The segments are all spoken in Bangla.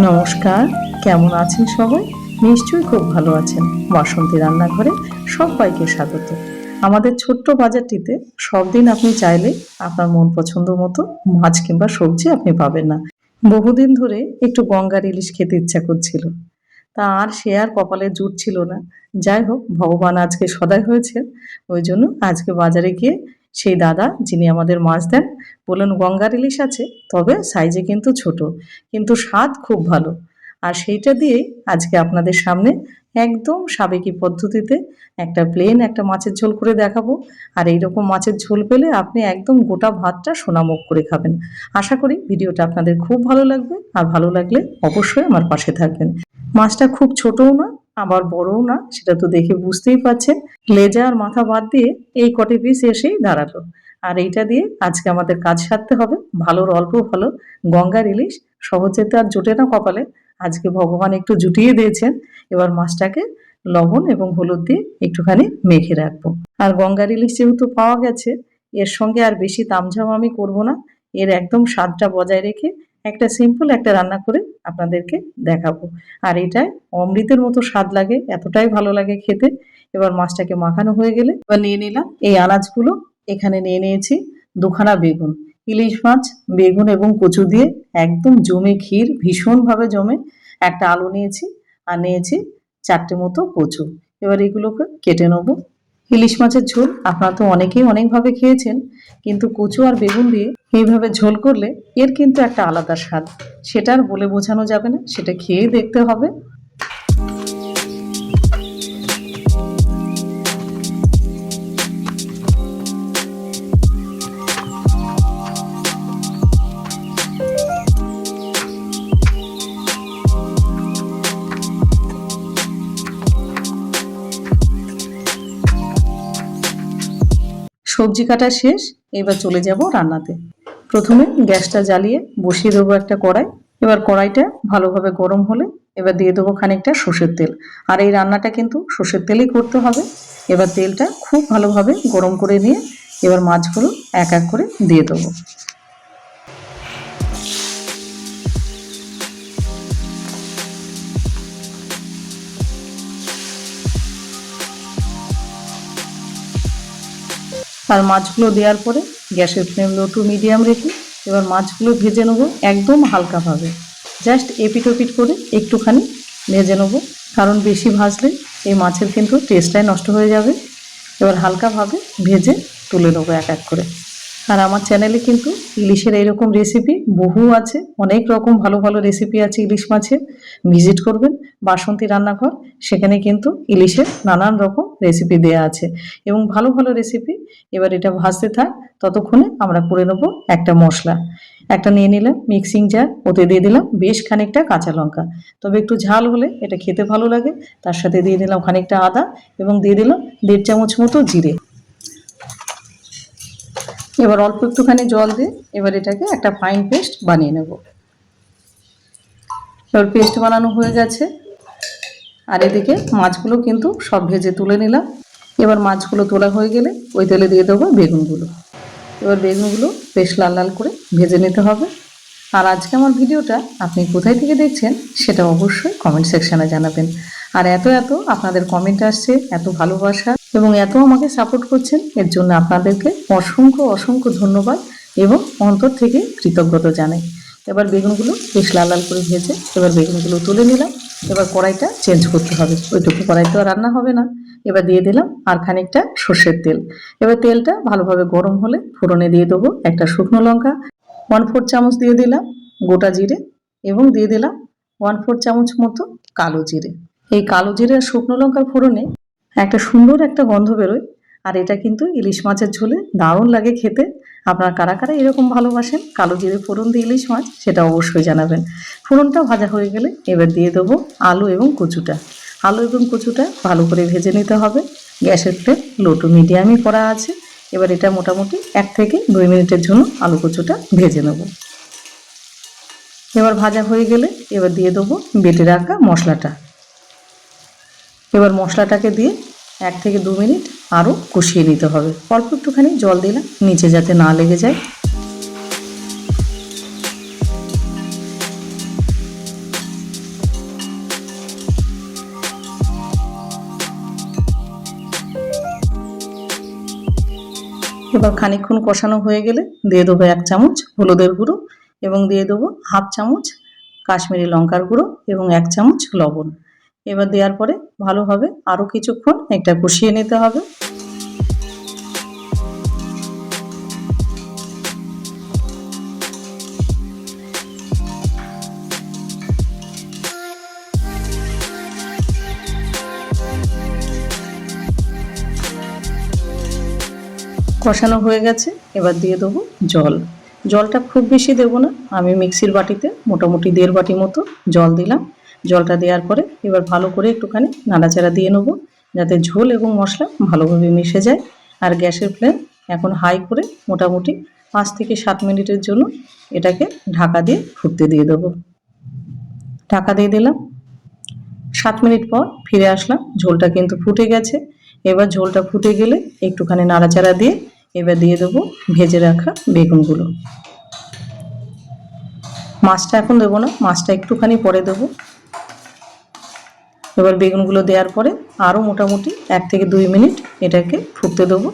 নমস্কার, কেমন আছেন সবাই? নিশ্চয়ই খুব ভালো আছেন। বাসন্তী রান্নাঘরে সবাইকে স্বাগত। আমাদের ছোট্ট বাজারটিতে সব দিন আপনি চাইলে আপনার মন পছন্দ মতো মাছ কিংবা সবজি আপনি পাবেন না। বহুদিন ধরে একটু গঙ্গার ইলিশ খেতে ইচ্ছা করছিল, তা আর সে আর কপালে জুটছিল না। যাই হোক, ভগবান আজকে সদয় হয়েছেন। ওই জন্য আজকে বাজারে গিয়ে সেই দাদা যিনি আমাদের মাছ দেন বললেন গঙ্গার ইলিশ আছে, তবে সাইজে কিন্তু ছোট, কিন্তু স্বাদ খুব ভালো। আর সেইটা দিয়ে আজকে আপনাদের সামনে একদম সাবেকি পদ্ধতিতে একটা মাছের ঝোল করে দেখাবো। আর এইরকম মাছের ঝোল পেলে আপনি একদম গোটা ভাতটা সোনামুখ করে খাবেন। আশা করি ভিডিওটা আপনাদের খুব ভালো লাগবে, আর ভালো লাগলে অবশ্যই আমার পাশে থাকবেন। মাছটা খুব ছোটও না, আবার বড়ও না, সেটা তো দেখে বুঝতেই পারছেন। লেজা আর মাথা বাদ দিয়ে এই কটি পিস এসেই দাঁড়ালো। আর এইটা দিয়ে আজকে আমাদের কাজ সারতে হবে। ভালোর অল্প ভালো গঙ্গার ইলিশ সহজে তো আর জোটে না কপালে, আজকে ভগবান একটু জুটিয়ে দিয়েছেন। এবার মাছটাকে লবণ এবং হলুদ দিয়ে একটুখানি মেখে রাখবো। আর গঙ্গার ইলিশ যেহেতু পাওয়া গেছে, এর সঙ্গে আর বেশি তামঝাম আমি করব না। এর একদম স্বাদটা বজায় রেখে একটা সিম্পল একটা রান্না করে আপনাদেরকে দেখাবো। আর এটায় অমৃতের মতো স্বাদ লাগে, এতটাই ভালো লাগে খেতে। এবার মাছটাকে মাখানো হয়ে গেলে এবার নিয়ে নিলাম এই আনাজগুলো। এখানে নিয়ে নিয়েছি দুখানা বেগুন। ইলিশ মাছ, বেগুন এবং কচু দিয়ে একদম জমে ক্ষীর, ভীষণভাবে জমে। একটা আলু নিয়েছি, আর নিয়েছি 4টে মতো কচু। এবার এগুলোকে কেটে নেবো। ইলিশ মাছের ঝোল আপনারা তো অনেকেই অনেকভাবে খেয়েছেন, কিন্তু কচু আর বেগুন দিয়ে এইভাবে ঝোল করলে এর কিন্তু একটা আলাদা স্বাদ। সেটা আর বলে বোঝানো যাবে না, সেটা খেয়েই দেখতে হবে। সবজি কাটা শেষ, এবার চলে যাব রান্নাতে। প্রথমে গ্যাসটা জ্বালিয়ে বসিয়ে দেবো একটা কড়াই। এবার কড়াইটা ভালোভাবে গরম হলে এবার দিয়ে দেবো খানিকটা সর্ষের তেল। আর এই রান্নাটা কিন্তু সর্ষের তেলেই করতে হবে। এবার তেলটা খুব ভালোভাবে গরম করে নিয়ে এবার মাছগুলো এক এক করে দিয়ে দেবো। আর মাছগুলো দেওয়ার পরে গ্যাসের ফ্লেম লো টু মিডিয়াম রেখে এবার মাছগুলো ভেজে নেবো একদম হালকাভাবে। জাস্ট এপিট ওপিট করে একটুখানি ভেজে নেবো, কারণ বেশি ভাজলে এই মাছের কিন্তু টেস্টটাই নষ্ট হয়ে যাবে। এবার হালকাভাবে ভেজে তুলে নেবো এক এক করে। আর আমার চ্যানেলে কিন্তু ইলিশের এইরকম রেসিপি বহু আছে, অনেক রকম ভালো ভালো রেসিপি আছে ইলিশ মাছের। ভিজিট করবেন বাসন্তী রান্নাঘর, সেখানে কিন্তু ইলিশের নানান রকম রেসিপি দেয়া আছে এবং ভালো ভালো রেসিপি। এবার এটা ভাজতে থাক, ততক্ষণে আমরা করে নেবো একটা মশলা। একটা নিয়ে নিলাম মিক্সিং জার, ওতে দিয়ে দিলাম বেশ খানিকটা কাঁচা লঙ্কা, তবে একটু ঝাল হলে এটা খেতে ভালো লাগে। তার সাথে দিয়ে দিলাম খানিকটা আদা এবং দিয়ে দিলাম 1.5 চামচ মতো জিরে। এবার অল্প একটুখানি জল দিয়ে এবার এটাকে একটা ফাইন পেস্ট বানিয়ে নেব। এবার পেস্ট বানানো হয়ে গেছে, আর এদিকে মাছগুলো কিন্তু সব ভেজে তুলে নিলাম। এবার মাছগুলো তোলা হয়ে গেলে ওই তেলে দিয়ে দেবো বেগুনগুলো। এবার বেগুনগুলো বেশ লাল লাল করে ভেজে নিতে হবে। আর আজকে আমার ভিডিওটা আপনি কোথায় থেকে দেখছেন সেটা অবশ্যই কমেন্ট সেকশানে জানাবেন। আর এত আপনাদের কমেন্ট আসছে, এত ভালোবাসা এবং এত আমাকে সাপোর্ট করছেন, এর জন্য আপনাদেরকে অসংখ্য অসংখ্য ধন্যবাদ এবং অন্তর থেকে কৃতজ্ঞতা জানাই। এবার বেগুনগুলো বেশ লাল লাল করে ভেজে এবার বেগুনগুলো তুলে নিলাম। এবার কড়াইটা চেঞ্জ করতে হবে, ওইটুকু কড়াই তো আর রান্না হবে না। এবার দিয়ে দিলাম আর খানিকটা সর্ষের তেল। এবার তেলটা ভালোভাবে গরম হলে ফোড়নে দিয়ে দেবো একটা শুকনো লঙ্কা, 1/4 চামচ দিয়ে দিলাম গোটা জিরে এবং দিয়ে দিলাম 1/4 চামচ মতো কালো জিরে। এই কালো জিরে আর শুকনো লঙ্কার ফোড়নে একটা সুন্দর একটা গন্ধ বেরোয়, আর এটা কিন্তু ইলিশ মাছের ঝোলে দারুণ লাগে খেতে। আপনারা কারা কারা এরকম ভালোবাসেন কালো জিরে ফোড়ন দিয়ে ইলিশ মাছ, সেটা অবশ্যই জানাবেন। ফোড়নটা ভাজা হয়ে গেলে এবার দিয়ে দেবো আলু এবং কচুটা। আলু এবং কচুটা ভালো করে ভেজে নিতে হবে। গ্যাসের ফ্লেম লো টু মিডিয়ামই করা আছে। এবার এটা মোটামুটি 1 থেকে 2 মিনিটের জন্য আলু কচুটা ভেজে নেব। এবার ভাজা হয়ে গেলে এবার দিয়ে দেবো বেটে রাখা মশলাটা। এবার মশলাটাকে দিয়ে 1 থেকে 2 মিনিট আরও কষিয়ে নিতে হবে। অল্প একটুখানি জল দিলাম নিচে যাতে না লেগে যায়। এবার খানিকক্ষণ কষানো হয়ে গেলে দিয়ে দেবো 1 চামচ হলুদের গুঁড়ো এবং দিয়ে দেবো হাফ চামচ কাশ্মীরি লঙ্কার গুঁড়ো এবং 1 চামচ লবণ। এবার দেওয়ার পরে ভালোভাবে আরও কিছুক্ষণ এটা কষিয়ে নিতে হবে। কষানো হয়ে গেছে, এবার দিয়ে দেবো জল। জলটা খুব বেশি দেবো না, আমি মিক্সির বাটিতে মোটামুটি 1.5 বাটি মতো জল দিলাম। জলটা দেওয়ার পরে এবার ভালো করে একটুখানি নাড়াচাড়া দিয়ে নেবো যাতে ঝোল এবং মশলা ভালোভাবে মিশে যায়। আর গ্যাসের ফ্লেম এখন হাই করে মোটামুটি 5 থেকে 7 মিনিটের জন্য এটাকে ঢাকা দিয়ে ফুটতে দিয়ে দেবো। ঢাকা দিয়ে দিলাম। 7 মিনিট পর ফিরে আসলাম, ঝোলটা কিন্তু ফুটে গেছে। এবার ঝোলটা ফুটে গেলে একটুখানি নাড়াচাড়া দিয়ে এবার দিয়ে দেবো ভেজে রাখা বেগুনগুলো। মাছটা এখন দেবো না, মাছটা একটুখানি পরে দেবো। এবার বেগুনগুলো দেওয়ার পরে আরও মোটামুটি 1 থেকে 2 মিনিট এটাকে ফুটতে দেবো।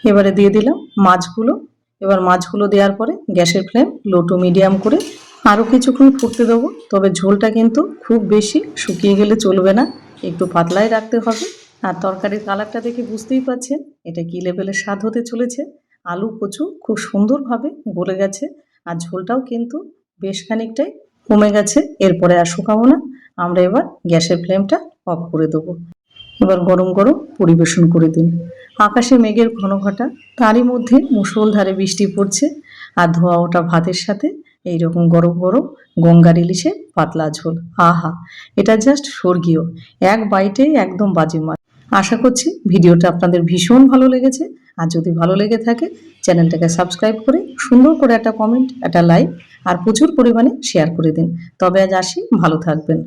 এবারে দিয়ে দিলাম মাছগুলো। এবার মাছগুলো দেওয়ার পরে গ্যাসের ফ্লেম লো টু মিডিয়াম করে আরও কিছুক্ষণ ফুটতে দেবো। তবে ঝোলটা কিন্তু খুব বেশি শুকিয়ে গেলে চলবে না, একটু পাতলাই রাখতে হবে। আর তরকারির কালারটা দেখে বুঝতেই পারছেন এটা কী লেভেলের স্বাদ হতে চলেছে। আলু কচু খুব সুন্দরভাবে গলে গেছে আর ঝোলটাও কিন্তু বেশ খানিকটাই কমে গেছে। এরপরে আর শুকাবো না, আমরা এবার গ্যাসের ফ্লেমটা অফ করে দেবো। এবার গরম গরম পরিবেশন করে দিন। আকাশে মেঘের ঘনঘটা, তারই মধ্যে মুষলধারে বৃষ্টি পড়ছে আর ধোয়া ওঠা ভাতের সাথে এইরকম গরম গরম গঙ্গার ইলিশের পাতলা ঝোল, আহা! এটা জাস্ট স্বর্গীয়। এক বাইটেই একদম বাজিমাত। আশা করছি ভিডিওটা আপনাদের ভীষণ ভালো লেগেছে। আর যদি ভালো লেগে থাকে চ্যানেলটাকে সাবস্ক্রাইব করে সুন্দর করে একটা কমেন্ট, একটা লাইক আর প্রচুর পরিমাণে শেয়ার করে দিন। তবে আজ আসি, ভালো থাকবেন।